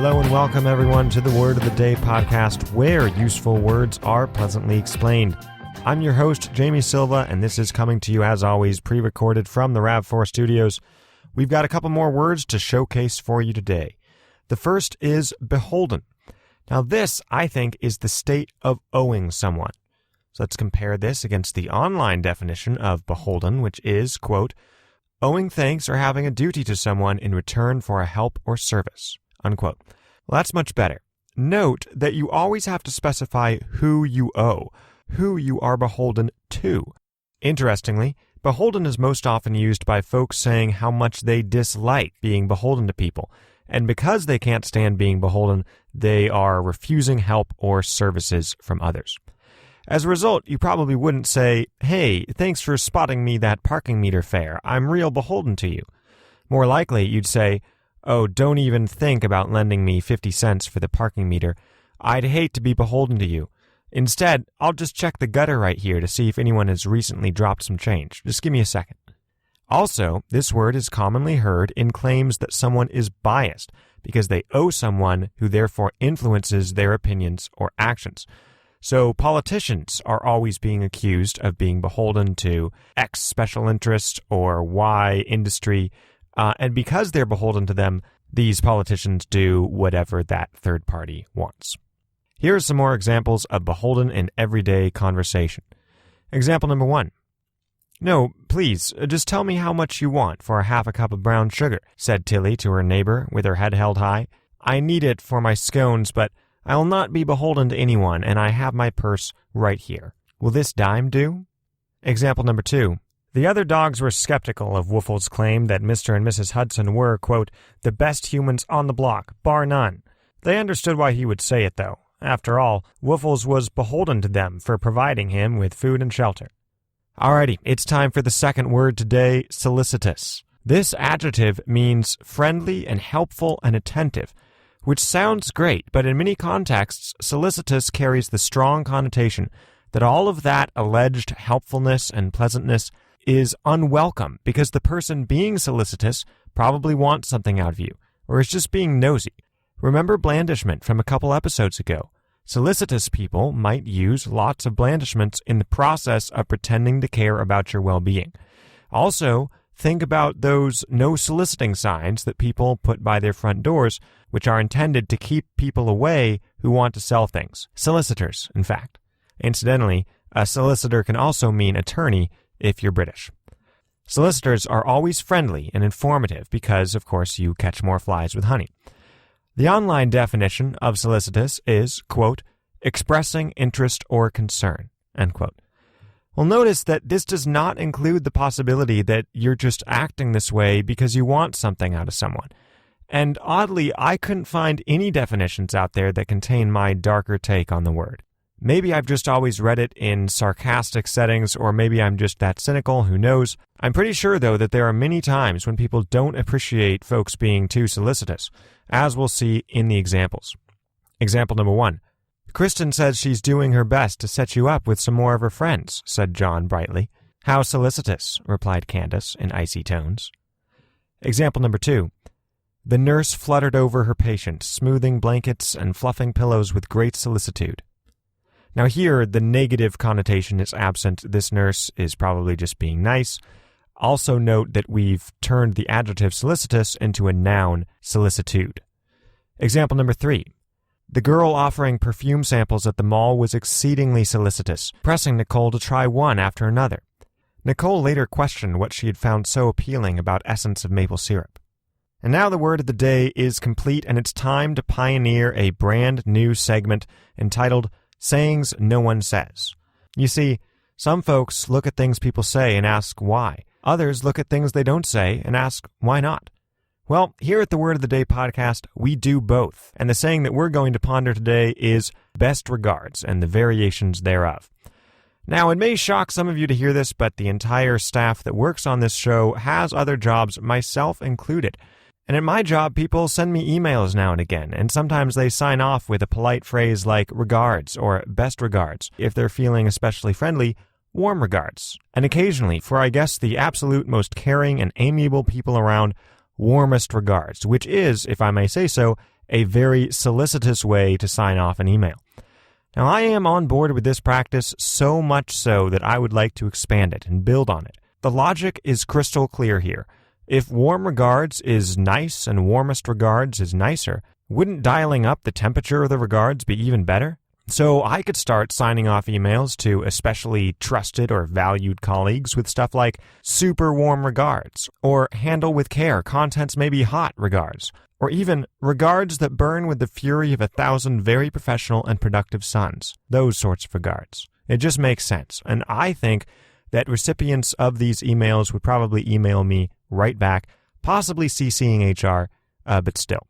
Hello and welcome everyone to the Word of the Day podcast, where useful words are pleasantly explained. I'm your host, Jamie Silva, and this is coming to you as always pre-recorded from the RAV4 studios. We've got a couple more words to showcase for you today. The first is beholden. Now this, I think, is the state of owing someone. So let's compare this against the online definition of beholden, which is, quote, owing thanks or having a duty to someone in return for a help or service, unquote. Well, that's much better. Note that you always have to specify who you owe, who you are beholden to. Interestingly, beholden is most often used by folks saying how much they dislike being beholden to people, and because they can't stand being beholden, they are refusing help or services from others. As a result, you probably wouldn't say, hey, thanks for spotting me that parking meter fare. I'm real beholden to you. More likely, you'd say, oh, don't even think about lending me 50 cents for the parking meter. I'd hate to be beholden to you. Instead, I'll just check the gutter right here to see if anyone has recently dropped some change. Just give me a second. Also, this word is commonly heard in claims that someone is biased because they owe someone who therefore influences their opinions or actions. So politicians are always being accused of being beholden to X special interest or Y industry, and because they're beholden to them, these politicians do whatever that third party wants. Here are some more examples of beholden in everyday conversation. Example number 1. No, please, just tell me how much you want for a half a cup of brown sugar, said Tilly to her neighbor with her head held high. I need it for my scones, but I will not be beholden to anyone, and I have my purse right here. Will this dime do? Example number 2. The other dogs were skeptical of Woofle's claim that Mr. and Mrs. Hudson were, quote, the best humans on the block, bar none. They understood why he would say it, though. After all, Woofles was beholden to them for providing him with food and shelter. Alrighty, it's time for the second word today, solicitous. This adjective means friendly and helpful and attentive, which sounds great, but in many contexts, solicitous carries the strong connotation that all of that alleged helpfulness and pleasantness is unwelcome because the person being solicitous probably wants something out of you, or is just being nosy. Remember blandishment from a couple episodes ago. Solicitous people might use lots of blandishments in the process of pretending to care about your well-being. Also, think about those no soliciting signs that people put by their front doors, which are intended to keep people away who want to sell things. Solicitors, in fact. Incidentally, a solicitor can also mean attorney if you're British. Solicitors are always friendly and informative because, of course, you catch more flies with honey. The online definition of solicitous is, quote, expressing interest or concern, end quote. Well, notice that this does not include the possibility that you're just acting this way because you want something out of someone. And oddly, I couldn't find any definitions out there that contain my darker take on the word. Maybe I've just always read it in sarcastic settings, or maybe I'm just that cynical, who knows. I'm pretty sure, though, that there are many times when people don't appreciate folks being too solicitous, as we'll see in the examples. Example number 1. Kristen says she's doing her best to set you up with some more of her friends, said John brightly. How solicitous, replied Candace in icy tones. Example number 2. The nurse fluttered over her patient, smoothing blankets and fluffing pillows with great solicitude. Now here, the negative connotation is absent. This nurse is probably just being nice. Also note that we've turned the adjective solicitous into a noun, solicitude. Example number 3. The girl offering perfume samples at the mall was exceedingly solicitous, pressing Nicole to try one after another. Nicole later questioned what she had found so appealing about essence of maple syrup. And now the word of the day is complete, and it's time to pioneer a brand new segment entitled Sayings No One Says. You see, some folks look at things people say and ask why. Others look at things they don't say and ask why not. Well, here at the Word of the Day podcast, we do both. And the saying that we're going to ponder today is best regards and the variations thereof. Now, it may shock some of you to hear this, but the entire staff that works on this show has other jobs, myself included. And at my job, people send me emails now and again, and sometimes they sign off with a polite phrase like regards or best regards. If they're feeling especially friendly, warm regards. And occasionally, for I guess the absolute most caring and amiable people around, warmest regards, which is, if I may say so, a very solicitous way to sign off an email. Now, I am on board with this practice so much so that I would like to expand it and build on it. The logic is crystal clear here. If warm regards is nice and warmest regards is nicer, wouldn't dialing up the temperature of the regards be even better? So I could start signing off emails to especially trusted or valued colleagues with stuff like super warm regards, or handle with care, contents may be hot regards, or even regards that burn with the fury of 1,000 very professional and productive suns. Those sorts of regards. It just makes sense. And I think that recipients of these emails would probably email me right back, possibly CCing HR, but still.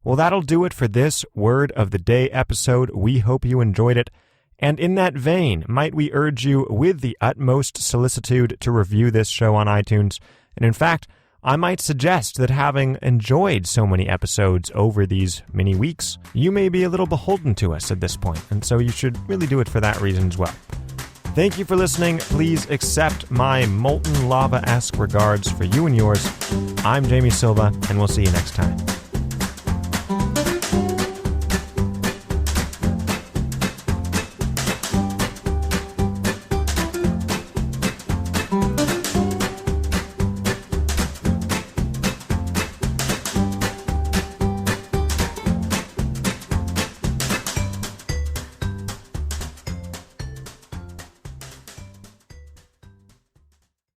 Well, that'll do it for this Word of the Day episode. We hope you enjoyed it. And in that vein, might we urge you with the utmost solicitude to review this show on iTunes. And in fact, I might suggest that having enjoyed so many episodes over these many weeks, you may be a little beholden to us at this point, and so you should really do it for that reason as well. Thank you for listening. Please accept my molten lava-esque regards for you and yours. I'm Jamie Silva, and we'll see you next time.